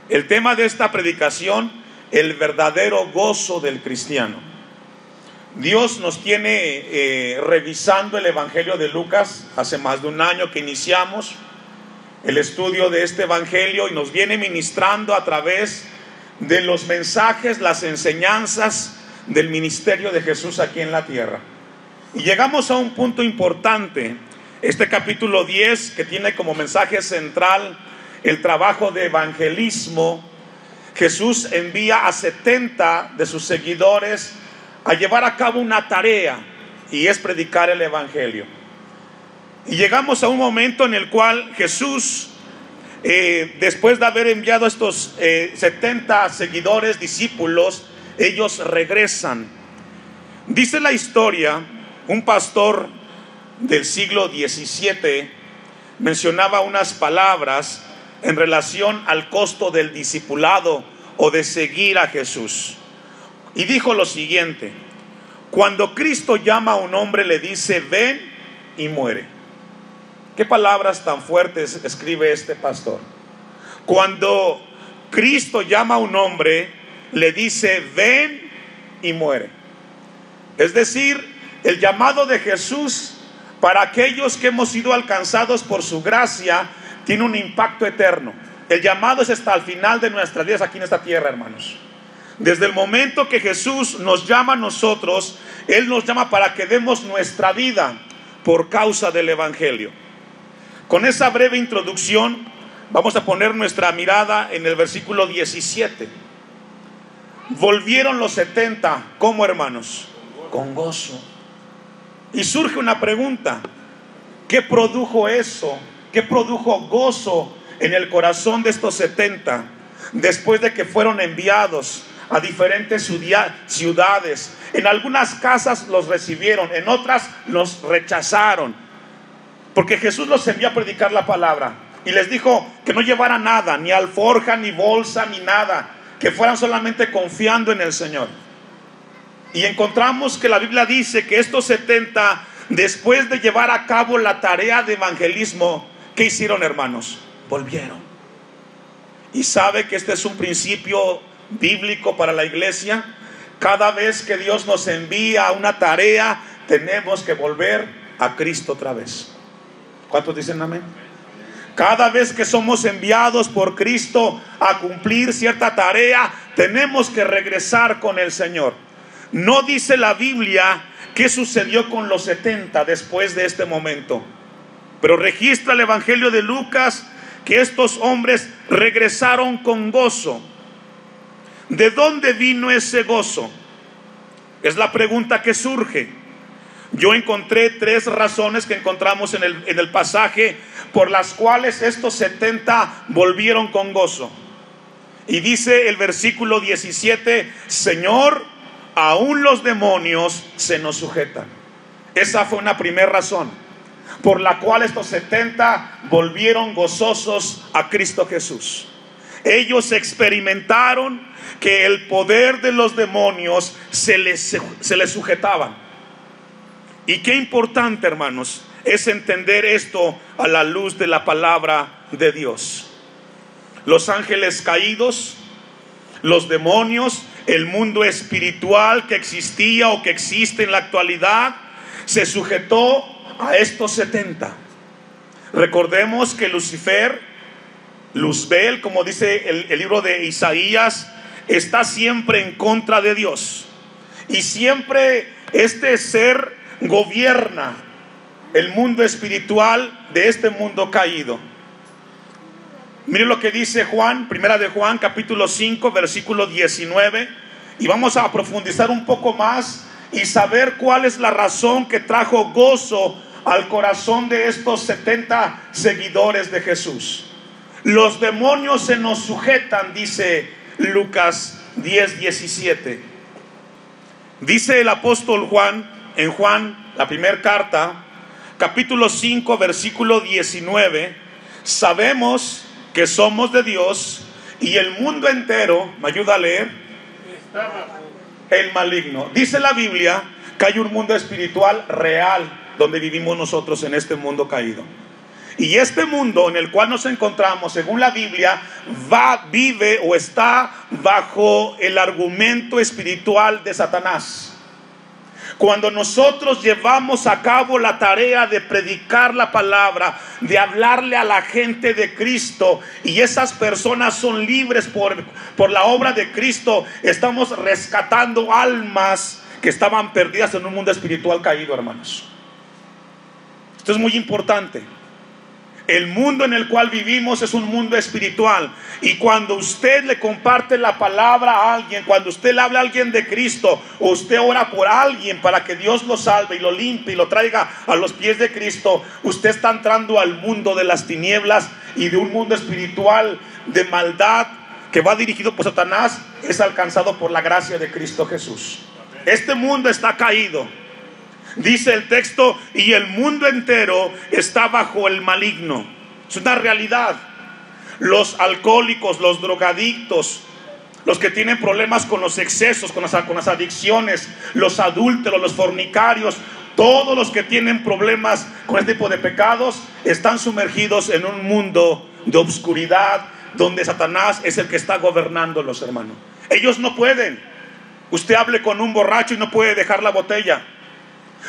El tema de esta predicación: el verdadero gozo del cristiano. Dios nos tiene revisando el Evangelio de Lucas. Hace más de un año que iniciamos el estudio de este Evangelio y nos viene ministrando a través de los mensajes, las enseñanzas del ministerio de Jesús aquí en la tierra. Y llegamos a un punto importante, este capítulo 10, que tiene como mensaje central el trabajo de evangelismo. Jesús envía a 70 de sus seguidores a llevar a cabo una tarea, y es predicar el evangelio. Y llegamos a un momento en el cual Jesús, después de haber enviado a estos 70 seguidores, discípulos, ellos regresan. Dice la historia, un pastor del siglo XVII mencionaba unas palabras en relación al costo del discipulado o de seguir a Jesús. Y dijo lo siguiente: cuando Cristo llama a un hombre, le dice ven, y muere. Qué palabras tan fuertes escribe este pastor. Cuando Cristo llama a un hombre, le dice ven y muere. Es decir, el llamado de Jesús para aquellos que hemos sido alcanzados por su gracia tiene un impacto eterno. El llamado es hasta el final de nuestras vidas aquí en esta tierra, hermanos. Desde el momento que Jesús nos llama a nosotros, Él nos llama para que demos nuestra vida por causa del evangelio. Con esa breve introducción vamos a poner nuestra mirada en el versículo 17. Volvieron los 70, ¿cómo, hermanos? Con gozo. Y surge una pregunta: ¿qué produjo eso? ¿Qué produjo gozo en el corazón de estos 70 después de que fueron enviados a diferentes ciudades? En algunas casas los recibieron, en otras los rechazaron, porque Jesús los envió a predicar la palabra y les dijo que no llevaran nada, ni alforja, ni bolsa, ni nada, que fueran solamente confiando en el Señor. Y encontramos que la Biblia dice que estos 70, después de llevar a cabo la tarea de evangelismo, ¿qué hicieron, hermanos? Volvieron. Y sabe que este es un principio bíblico para la iglesia. Cada vez que Dios nos envía a una tarea, tenemos que volver a Cristo otra vez. ¿Cuántos dicen amén? Cada vez que somos enviados por Cristo a cumplir cierta tarea, tenemos que regresar con el Señor. No dice la Biblia qué sucedió con los 70 después de este momento, pero registra el Evangelio de Lucas que estos hombres regresaron con gozo. ¿De dónde vino ese gozo? Es la pregunta que surge. Yo encontré 3 razones que encontramos en el pasaje por las cuales estos 70 volvieron con gozo. Y dice el versículo 17: Señor, aún los demonios se nos sujetan. Esa fue una primera razón por la cual estos 70 volvieron gozosos a Cristo Jesús. Ellos experimentaron que el poder de los demonios se les sujetaban. Y qué importante, hermanos, es entender esto a la luz de la palabra de Dios. Los ángeles caídos, los demonios, el mundo espiritual que existía o que existe en la actualidad, se sujetó a estos 70. Recordemos que Lucifer, Luzbel, como dice el libro de Isaías, está siempre en contra de Dios. Y siempre este ser gobierna el mundo espiritual de este mundo caído. Miren lo que dice Juan, primera de Juan, capítulo 5, versículo 19. Y vamos a profundizar un poco más y saber cuál es la razón que trajo gozo al corazón de estos 70 seguidores de Jesús. Los demonios se nos sujetan, dice Lucas 10:17. Dice el apóstol Juan, en Juan, la primera carta, capítulo 5, versículo 19: sabemos que somos de Dios y el mundo entero, ¿me ayuda a leer? El maligno. Dice la Biblia que hay un mundo espiritual real donde vivimos nosotros en este mundo caído. Y este mundo en el cual nos encontramos, según la Biblia, vive o está bajo el argumento espiritual de Satanás. Cuando nosotros llevamos a cabo la tarea de predicar la palabra, de hablarle a la gente de Cristo, y esas personas son libres por la obra de Cristo, estamos rescatando almas que estaban perdidas en un mundo espiritual caído, hermanos. Esto es muy importante. El mundo en el cual vivimos es un mundo espiritual. Y cuando usted le comparte la palabra a alguien, cuando usted le habla a alguien de Cristo, o usted ora por alguien para que Dios lo salve y lo limpie y lo traiga a los pies de Cristo, usted está entrando al mundo de las tinieblas y de un mundo espiritual de maldad que va dirigido por Satanás. Es alcanzado por la gracia de Cristo Jesús. Este mundo está caído. Dice el texto, y el mundo entero está bajo el maligno. Es una realidad. Los alcohólicos, los drogadictos, los que tienen problemas con los excesos, con las adicciones, los adúlteros, los fornicarios, todos los que tienen problemas con este tipo de pecados, están sumergidos en un mundo de obscuridad, donde Satanás es el que está gobernando, los hermanos. Ellos no pueden. Usted hable con un borracho y no puede dejar la botella.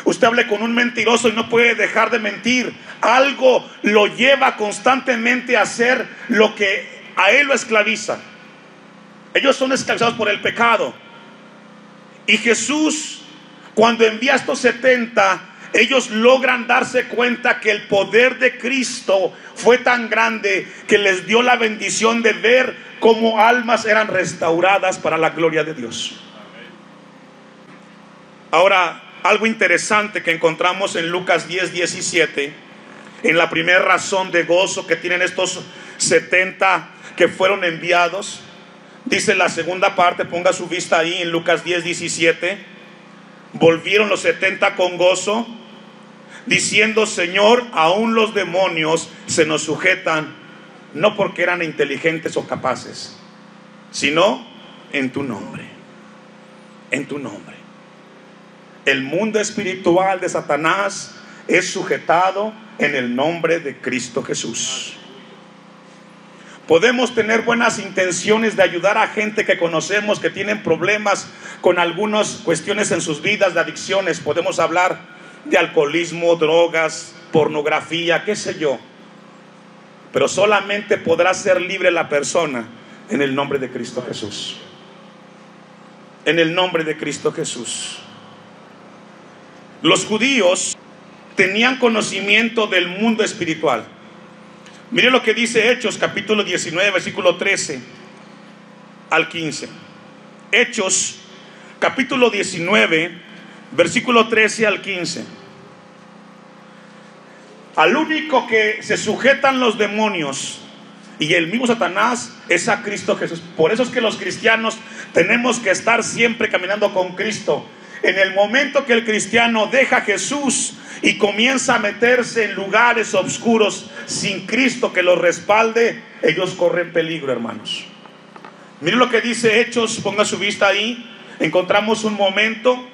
Usted hable con un mentiroso y no puede dejar de mentir. Algo lo lleva constantemente a hacer lo que a él lo esclaviza. Ellos son esclavizados por el pecado. Y Jesús, cuando envía a estos 70, ellos logran darse cuenta que el poder de Cristo fue tan grande que les dio la bendición de ver cómo almas eran restauradas para la gloria de Dios. Ahora, algo interesante que encontramos en Lucas 10:17, en la primera razón de gozo que tienen estos 70 que fueron enviados, dice la segunda parte, ponga su vista ahí en Lucas 10:17. Volvieron los 70 con gozo, diciendo: Señor, aún los demonios se nos sujetan, no porque eran inteligentes o capaces, sino en tu nombre. En tu nombre. El mundo espiritual de Satanás es sujetado en el nombre de Cristo Jesús. Podemos tener buenas intenciones de ayudar a gente que conocemos que tienen problemas con algunas cuestiones en sus vidas, de adicciones. Podemos hablar de alcoholismo, drogas, pornografía, qué sé yo. Pero solamente podrá ser libre la persona en el nombre de Cristo Jesús. En el nombre de Cristo Jesús. Los judíos tenían conocimiento del mundo espiritual. Mire lo que dice Hechos capítulo 19 versículo 13 al 15. Hechos capítulo 19 versículo 13 al 15. Al único que se sujetan los demonios y el mismo Satanás es a Cristo Jesús. Por eso es que los cristianos tenemos que estar siempre caminando con Cristo. En el momento que el cristiano deja a Jesús y comienza a meterse en lugares oscuros sin Cristo que los respalde, ellos corren peligro, hermanos. Miren lo que dice Hechos, ponga su vista ahí. Encontramos un momento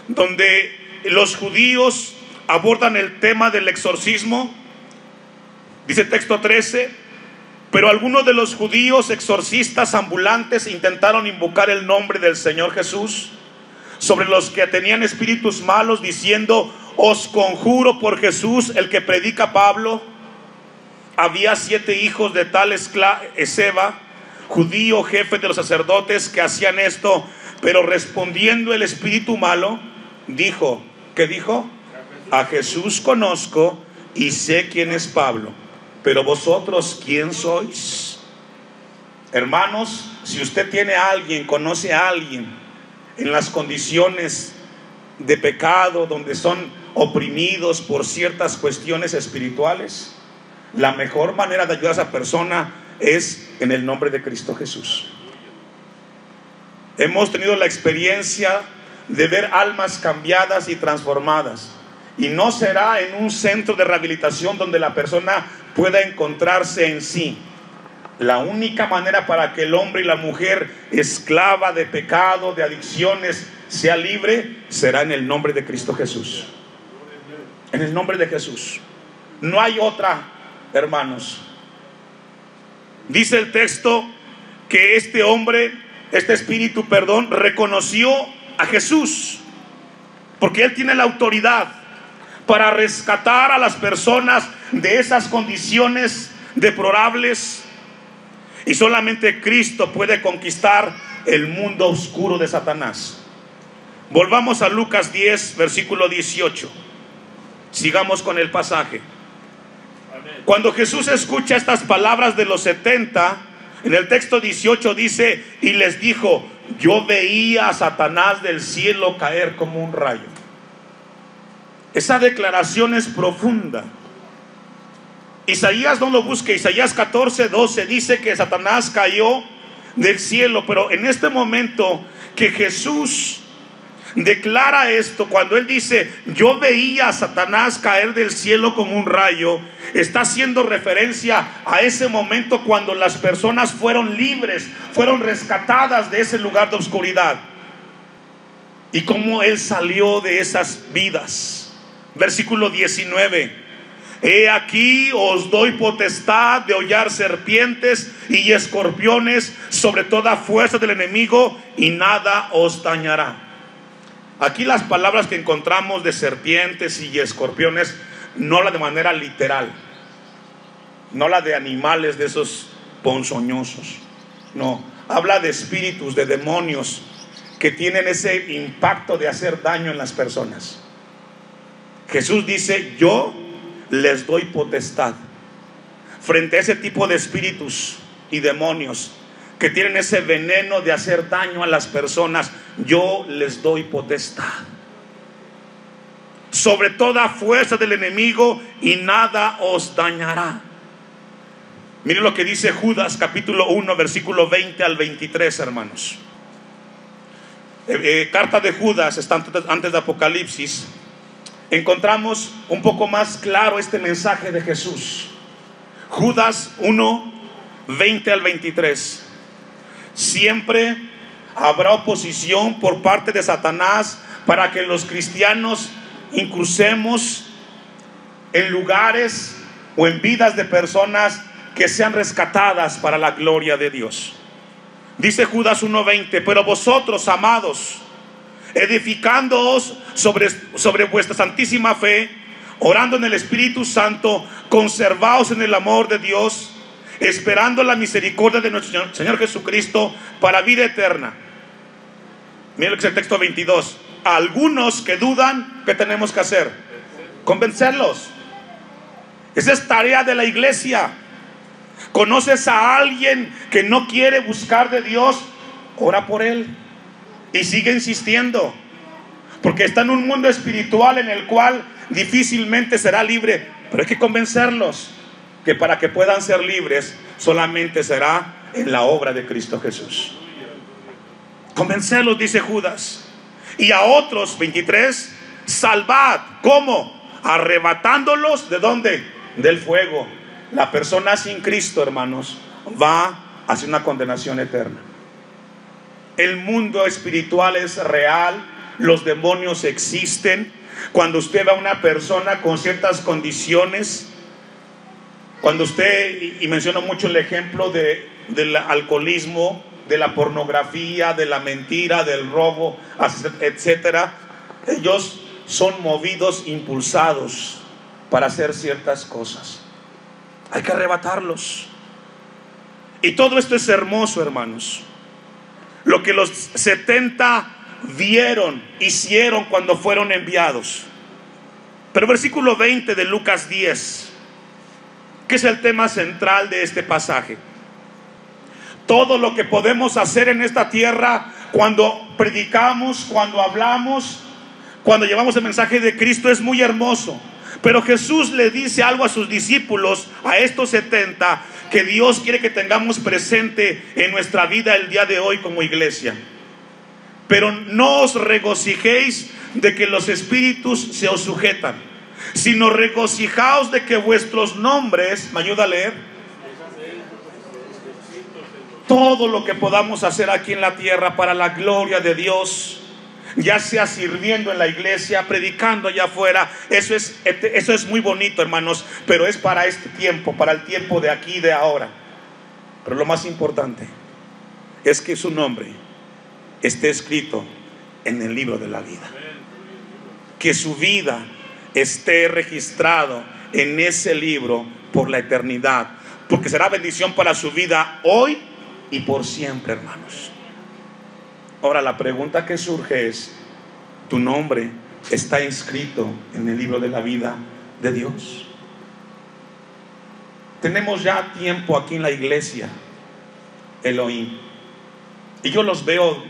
donde los judíos abordan el tema del exorcismo. Dice texto 13: pero algunos de los judíos exorcistas ambulantes intentaron invocar el nombre del Señor Jesús sobre los que tenían espíritus malos, diciendo: os conjuro por Jesús, el que predica Pablo. Había 7 hijos de tal Esceva, judío, jefe de los sacerdotes, que hacían esto. Pero respondiendo el espíritu malo, dijo, ¿qué dijo? A Jesús conozco y sé quién es Pablo, pero vosotros, ¿quién sois? Hermanos, si usted tiene a alguien, conoce a alguien en las condiciones de pecado, donde son oprimidos por ciertas cuestiones espirituales, la mejor manera de ayudar a esa persona es en el nombre de Cristo Jesús. Hemos tenido la experiencia de ver almas cambiadas y transformadas, y no será en un centro de rehabilitación donde la persona pueda encontrarse en sí. La única manera para que el hombre y la mujer esclava de pecado, de adicciones, sea libre, será en el nombre de Cristo Jesús. En el nombre de Jesús. No hay otra hermanos. Dice el texto que este espíritu, reconoció a Jesús, porque él tiene la autoridad para rescatar a las personas de esas condiciones deplorables, y solamente Cristo puede conquistar el mundo oscuro de Satanás. Volvamos a Lucas 10, versículo 18. Sigamos con el pasaje. Cuando Jesús escucha estas palabras de los 70, en el texto 18 dice: y les dijo, yo veía a Satanás del cielo caer como un rayo. Esa declaración es profunda. Isaías, no lo busque, Isaías 14, 12 dice que Satanás cayó del cielo. Pero en este momento que Jesús declara esto, cuando él dice yo veía a Satanás caer del cielo como un rayo, está haciendo referencia a ese momento cuando las personas fueron libres, fueron rescatadas de ese lugar de oscuridad, y cómo él salió de esas vidas. Versículo 19: he aquí os doy potestad de hollar serpientes y escorpiones, sobre toda fuerza del enemigo, y nada os dañará. Aquí las palabras que encontramos de serpientes y escorpiones no la de manera literal, no la de animales de esos ponzoñosos, no, habla de espíritus, de demonios que tienen ese impacto de hacer daño en las personas. Jesús dice: yo les doy potestad frente a ese tipo de espíritus y demonios que tienen ese veneno de hacer daño a las personas. Yo les doy potestad sobre toda fuerza del enemigo, y nada os dañará. Miren lo que dice Judas capítulo 1 versículo 20 al 23, hermanos. Carta de Judas, está antes de Apocalipsis. Encontramos un poco más claro este mensaje de Jesús. Judas 1, 20 al 23. Siempre habrá oposición por parte de Satanás para que los cristianos incursemos en lugares o en vidas de personas que sean rescatadas para la gloria de Dios. Dice Judas 1:20: pero vosotros, amados, edificándoos sobre vuestra santísima fe, orando en el Espíritu Santo, conservaos en el amor de Dios, esperando la misericordia de nuestro Señor Jesucristo para vida eterna. Miren lo que es el texto 22. A algunos que dudan, ¿qué tenemos que hacer? Convencerlos. Esa es tarea de la iglesia. ¿Conoces a alguien que no quiere buscar de Dios? Ora por él y sigue insistiendo, porque está en un mundo espiritual en el cual difícilmente será libre. Pero hay que convencerlos que para que puedan ser libres solamente será en la obra de Cristo Jesús. Convencerlos, dice Judas. Y a otros, 23, salvad. ¿Cómo? Arrebatándolos, ¿de dónde? Del fuego. La persona sin Cristo, hermanos, va hacia una condenación eterna. El mundo espiritual es real, los demonios existen. Cuando usted ve a una persona con ciertas condiciones, cuando usted, y menciono mucho el ejemplo del alcoholismo, de la pornografía, de la mentira, del robo, etcétera, ellos son movidos, impulsados para hacer ciertas cosas. Hay que arrebatarlos. Y todo esto es hermoso, hermanos. Lo que los 70 vieron, hicieron cuando fueron enviados. Pero versículo 20 de Lucas 10, que es el tema central de este pasaje. Todo lo que podemos hacer en esta tierra, cuando predicamos, cuando hablamos, cuando llevamos el mensaje de Cristo, es muy hermoso. Pero Jesús le dice algo a sus discípulos, a estos 70, que Dios quiere que tengamos presente en nuestra vida el día de hoy como iglesia. Pero no os regocijéis de que los espíritus se os sujetan, sino regocijaos de que vuestros nombres, ¿me ayuda a leer? Todo lo que podamos hacer aquí en la tierra para la gloria de Dios, ya sea sirviendo en la iglesia, predicando allá afuera. Eso es muy bonito, hermanos, pero es para este tiempo, para el tiempo de aquí y de ahora. Pero lo más importante es que su nombre esté escrito en el libro de la vida, que su vida esté registrado en ese libro por la eternidad, porque será bendición para su vida hoy y por siempre, hermanos. Ahora la pregunta que surge es: ¿tu nombre está inscrito en el libro de la vida de Dios? Tenemos ya tiempo aquí en la iglesia Elohim, y yo los veo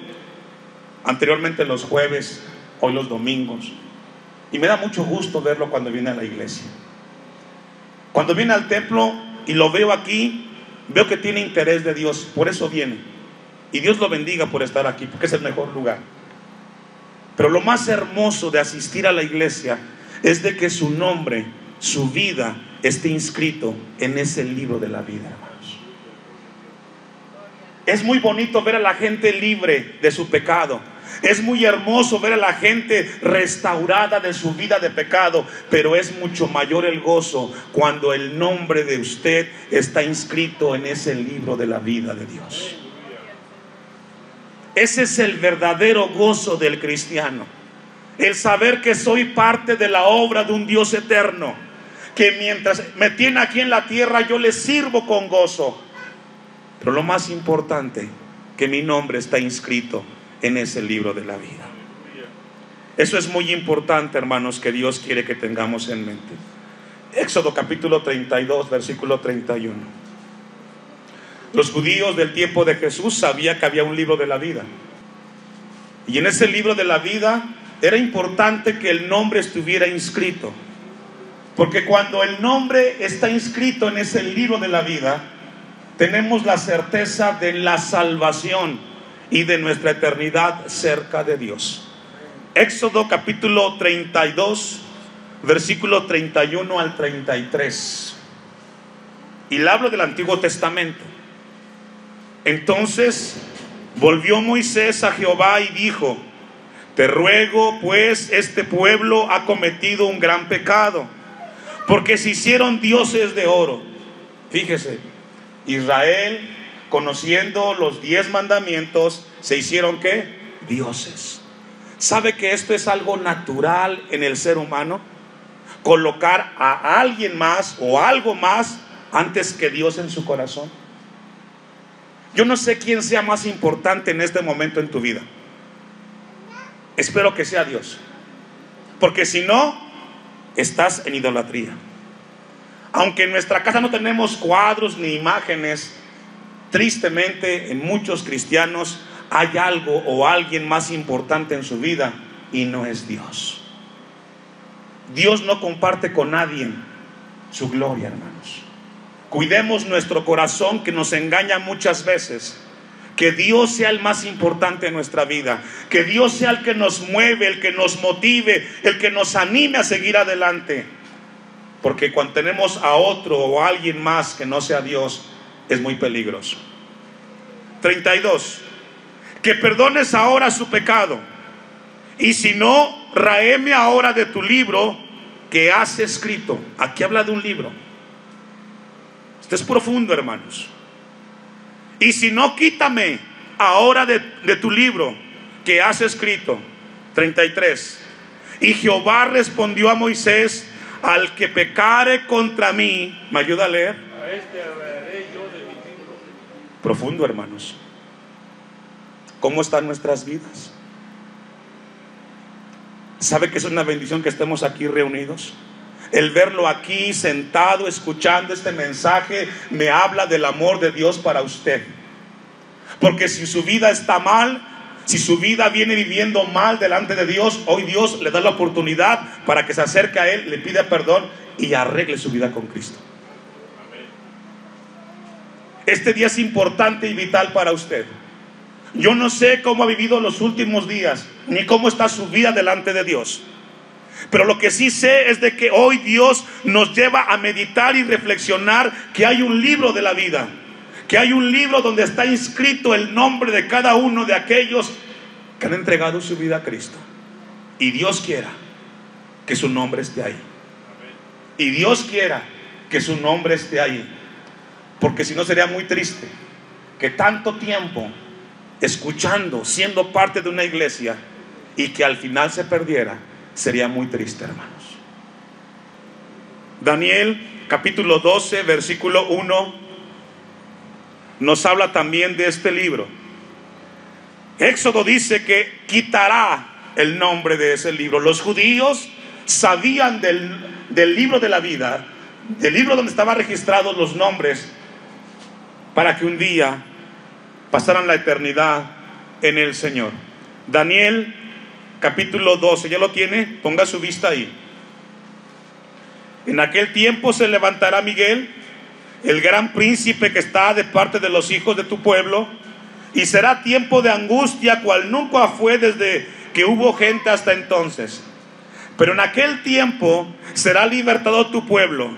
anteriormente los jueves, hoy los domingos, y me da mucho gusto verlo cuando viene a la iglesia. Cuando viene al templo y lo veo aquí, veo que tiene interés de Dios, por eso viene. Y Dios lo bendiga por estar aquí, porque es el mejor lugar. Pero lo más hermoso de asistir a la iglesia es de que su nombre, su vida, esté inscrito en ese libro de la vida, hermanos. Es muy bonito ver a la gente libre de su pecado. Es muy hermoso ver a la gente restaurada de su vida de pecado, pero es mucho mayor el gozo cuando el nombre de usted está inscrito en ese libro de la vida de Dios. Ese es el verdadero gozo del cristiano, el saber que soy parte de la obra de un Dios eterno, que mientras me tiene aquí en la tierra yo le sirvo con gozo. Pero lo más importante, que mi nombre está inscrito en ese libro de la vida. Eso es muy importante, hermanos, que Dios quiere que tengamos en mente. Éxodo capítulo 32, versículo 31. Los judíos del tiempo de Jesús sabían que había un libro de la vida, y en ese libro de la vida era importante que el nombre estuviera inscrito, porque cuando el nombre está inscrito en ese libro de la vida, tenemos la certeza de la salvación y de nuestra eternidad cerca de Dios. Éxodo capítulo 32, versículo 31 al 33. Y le hablo del Antiguo Testamento. Entonces volvió Moisés a Jehová y dijo: te ruego, pues, este pueblo ha cometido un gran pecado, porque se hicieron dioses de oro. Fíjese, Israel, conociendo los 10 mandamientos, se hicieron ¿qué? Dioses. ¿Sabe que esto es algo natural en el ser humano? Colocar a alguien más o algo más antes que Dios en su corazón. Yo no sé quién sea más importante en este momento en tu vida. Espero que sea Dios, porque si no, estás en idolatría. Aunque en nuestra casa no tenemos cuadros ni imágenes, tristemente en muchos cristianos hay algo o alguien más importante en su vida, y no es Dios. Dios no comparte con nadie su gloria, hermanos. Cuidemos nuestro corazón, que nos engaña muchas veces. Que Dios sea el más importante en nuestra vida, que Dios sea el que nos mueve, el que nos motive, el que nos anime a seguir adelante. Porque cuando tenemos a otro o a alguien más que no sea Dios, es muy peligroso. 32. Que perdones ahora su pecado, y si no, ráeme ahora de tu libro que has escrito. Aquí habla de un libro. Esto es profundo, hermanos. Y si no, quítame ahora de tu libro que has escrito. 33. Y Jehová respondió a Moisés: al que pecare contra mí, ¿me ayuda a leer? A este hablaré yo de mi libro. Profundo, hermanos. ¿Cómo están nuestras vidas? ¿Sabe que es una bendición que estemos aquí reunidos? El verlo aquí sentado escuchando este mensaje me habla del amor de Dios para usted. Porque si su vida está mal, si su vida viene viviendo mal delante de Dios, hoy Dios le da la oportunidad para que se acerque a Él, le pida perdón y arregle su vida con Cristo. Este día es importante y vital para usted. Yo no sé cómo ha vivido los últimos días, ni cómo está su vida delante de Dios. Pero lo que sí sé es de que hoy Dios nos lleva a meditar y reflexionar que hay un libro de la vida, que hay un libro donde está inscrito el nombre de cada uno de aquellos que han entregado su vida a Cristo. Y Dios quiera que su nombre esté ahí. Y Dios quiera que su nombre esté ahí. Porque si no sería muy triste que tanto tiempo escuchando, siendo parte de una iglesia, y que al final se perdiera. Sería muy triste, hermanos. Daniel capítulo 12 versículo 1 nos habla también de este libro. Éxodo dice que quitará el nombre de ese libro. Los judíos sabían del libro de la vida, del libro donde estaban registrados los nombres, para que un día pasaran la eternidad en el Señor. Daniel capítulo 12, ¿ya lo tiene? Ponga su vista ahí. En aquel tiempo se levantará Miguel, el gran príncipe que está de parte de los hijos de tu pueblo, y será tiempo de angustia cual nunca fue desde que hubo gente hasta entonces. Pero en aquel tiempo será libertado tu pueblo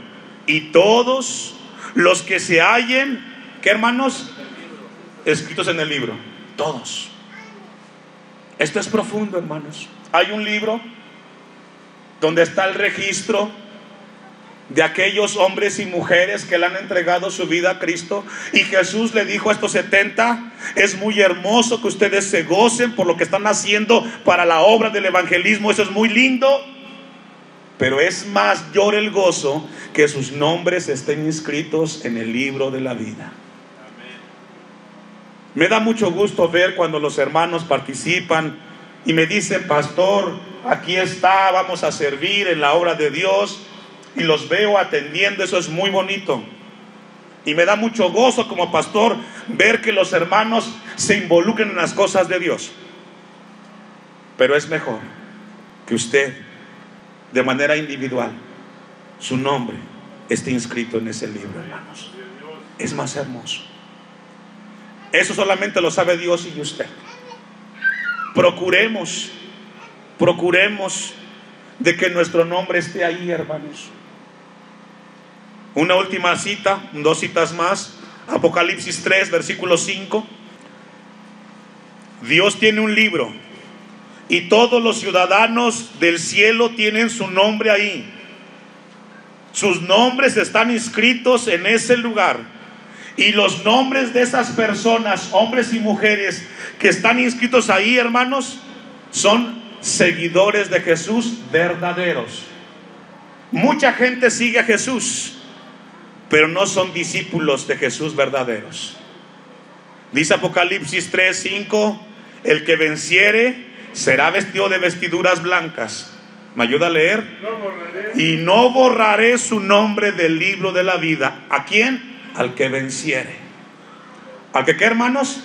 y todos los que se hallen, ¿qué, hermanos? Escritos en el libro. Todos. Esto es profundo, hermanos. Hay un libro donde está el registro de aquellos hombres y mujeres que le han entregado su vida a Cristo. Y Jesús le dijo a estos 70: es muy hermoso que ustedes se gocen por lo que están haciendo para la obra del evangelismo. Eso es muy lindo, pero es mayor el gozo que sus nombres estén inscritos en el libro de la vida. Me da mucho gusto ver cuando los hermanos participan y me dicen: pastor, aquí está, vamos a servir en la obra de Dios. Y los veo atendiendo. Eso es muy bonito. Y me da mucho gozo como pastor ver que los hermanos se involucren en las cosas de Dios. Pero es mejor que usted, de manera individual, su nombre esté inscrito en ese libro, hermanos. Es más hermoso. Eso solamente lo sabe Dios y usted. Procuremos de que nuestro nombre esté ahí, hermanos. Una última cita, 2 citas más. Apocalipsis 3, versículo 5. Dios tiene un libro y todos los ciudadanos del cielo tienen su nombre ahí. Sus nombres están inscritos en ese lugar. Y los nombres de esas personas, hombres y mujeres que están inscritos ahí, hermanos, son seguidores de Jesús verdaderos. Mucha gente sigue a Jesús, pero no son discípulos de Jesús verdaderos. Dice Apocalipsis 3:5: el que venciere será vestido de vestiduras blancas. ¿Me ayuda a leer? Y no borraré su nombre del libro de la vida. ¿A quién? Al que venciere. ¿Al que qué, hermanos?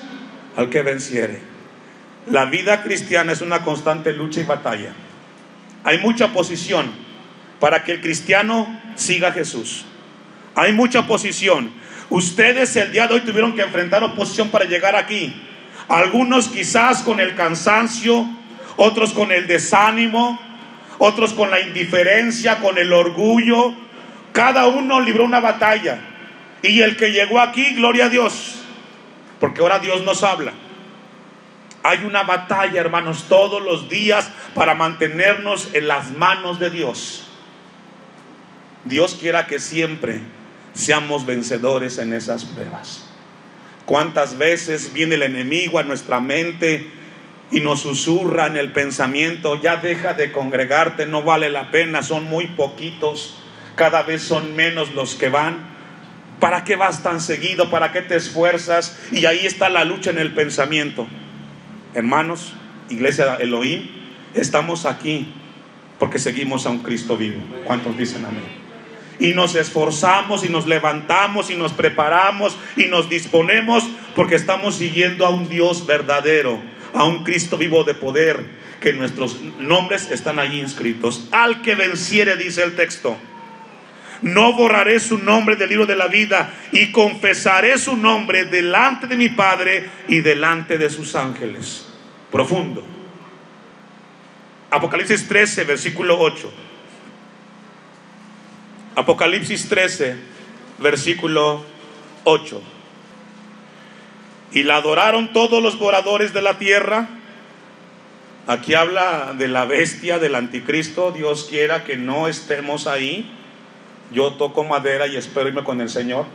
Al que venciere. La vida cristiana es una constante lucha y batalla. Hay mucha oposición para que el cristiano siga a Jesús. Hay mucha oposición. Ustedes el día de hoy tuvieron que enfrentar oposición para llegar aquí. Algunos quizás con el cansancio, otros con el desánimo, otros con la indiferencia, con el orgullo. Cada uno libró una batalla. Y el que llegó aquí, gloria a Dios, porque ahora Dios nos habla. Hay una batalla, hermanos, todos los días para mantenernos en las manos de Dios. Dios quiera que siempre seamos vencedores en esas pruebas. ¿Cuántas veces viene el enemigo a nuestra mente y nos susurra en el pensamiento: ya deja de congregarte, no vale la pena, son muy poquitos, cada vez son menos los que van? ¿Para qué vas tan seguido? ¿Para qué te esfuerzas? Y ahí está la lucha en el pensamiento. Hermanos, iglesia Elohim, estamos aquí porque seguimos a un Cristo vivo. ¿Cuántos dicen amén? Y nos esforzamos y nos levantamos y nos preparamos y nos disponemos porque estamos siguiendo a un Dios verdadero, a un Cristo vivo de poder, que nuestros nombres están allí inscritos. Al que venciere, dice el texto, no borraré su nombre del libro de la vida, y confesaré su nombre delante de mi Padre y delante de sus ángeles. Profundo. Apocalipsis 13, versículo 8. Apocalipsis 13, versículo 8. Y la adoraron todos los moradores de la tierra, Aquí habla de la bestia, del anticristo. Dios quiera que no estemos ahí. Yo toco madera y espero irme con el Señor.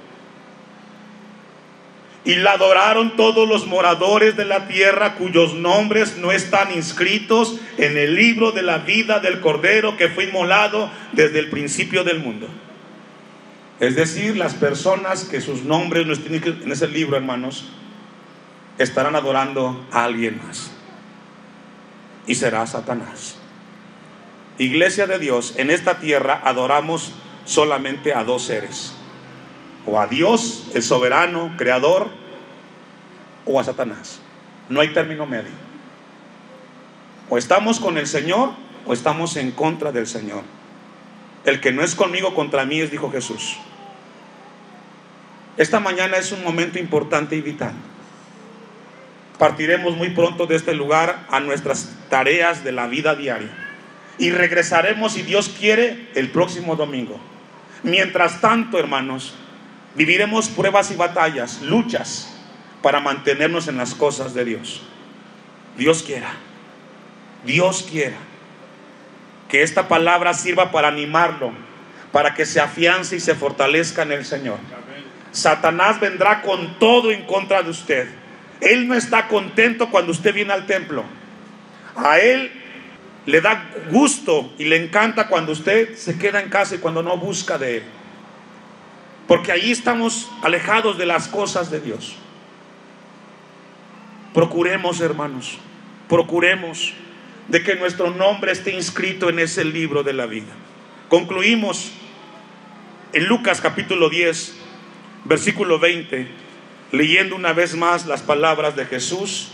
Y la adoraron todos los moradores de la tierra, cuyos nombres no están inscritos en el libro de la vida del Cordero que fue inmolado desde el principio del mundo. Es decir, las personas que sus nombres no estén en ese libro, hermanos, estarán adorando a alguien más, y será Satanás. Iglesia de Dios, en esta tierra adoramos solamente a dos seres: o a Dios, el soberano, creador, o a Satanás. No hay término medio. O estamos con el Señor o estamos en contra del Señor. El que no es conmigo, contra mí es, dijo Jesús. Esta mañana es un momento importante y vital. Partiremos muy pronto de este lugar a nuestras tareas de la vida diaria, y regresaremos, si Dios quiere, el próximo domingo. Mientras tanto, hermanos, viviremos pruebas y batallas, luchas, para mantenernos en las cosas de Dios. Dios quiera que esta palabra sirva para animarlo, para que se afiance y se fortalezca en el Señor. Satanás vendrá con todo en contra de usted. Él no está contento cuando usted viene al templo. A él le da gusto y le encanta cuando usted se queda en casa y cuando no busca de él, porque ahí estamos alejados de las cosas de Dios. Procuremos, hermanos, procuremos de que nuestro nombre esté inscrito en ese libro de la vida. Concluimos en Lucas capítulo 10, versículo 20, leyendo una vez más las palabras de Jesús,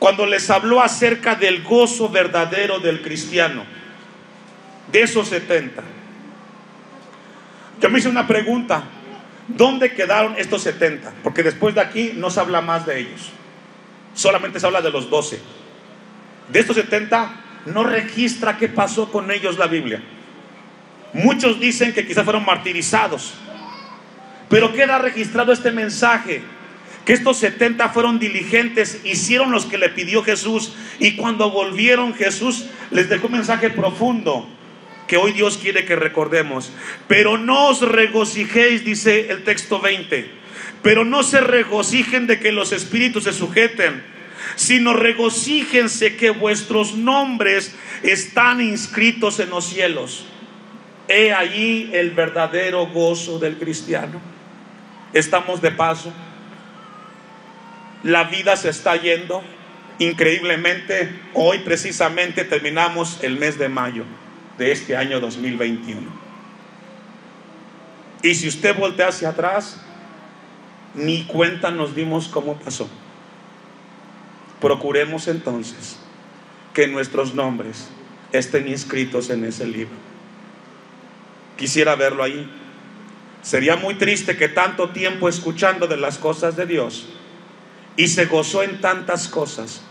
cuando les habló acerca del gozo verdadero del cristiano, de esos 70. Yo me hice una pregunta: ¿dónde quedaron estos 70? Porque después de aquí no se habla más de ellos, solamente se habla de los 12. De estos 70 no registra qué pasó con ellos la Biblia. Muchos dicen que quizás fueron martirizados, pero queda registrado este mensaje: que estos 70 fueron diligentes, hicieron los que le pidió Jesús, y cuando volvieron, Jesús les dejó un mensaje profundo que hoy Dios quiere que recordemos. Pero no os regocijéis, dice el texto 20, pero no se regocijen de que los espíritus se sujeten, sino regocíjense que vuestros nombres están inscritos en los cielos. He ahí el verdadero gozo del cristiano. Estamos de paso, la vida se está yendo increíblemente. Hoy precisamente terminamos el mes de mayo de este año 2021. Y si usted voltea hacia atrás, ni cuenta nos dimos cómo pasó. Procuremos entonces que nuestros nombres estén inscritos en ese libro. Quisiera verlo ahí. Sería muy triste que tanto tiempo escuchando de las cosas de Dios y se gozó en tantas cosas,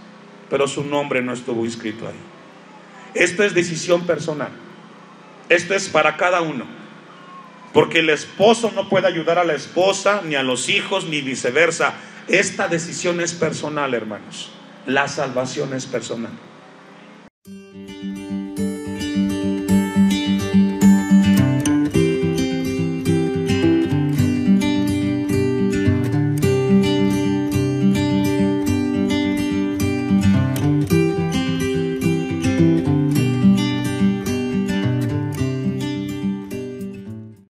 pero su nombre no estuvo inscrito ahí. Esto es decisión personal. Esto es para cada uno, porque el esposo no puede ayudar a la esposa, ni a los hijos, ni viceversa. Esta decisión es personal, hermanos. La salvación es personal.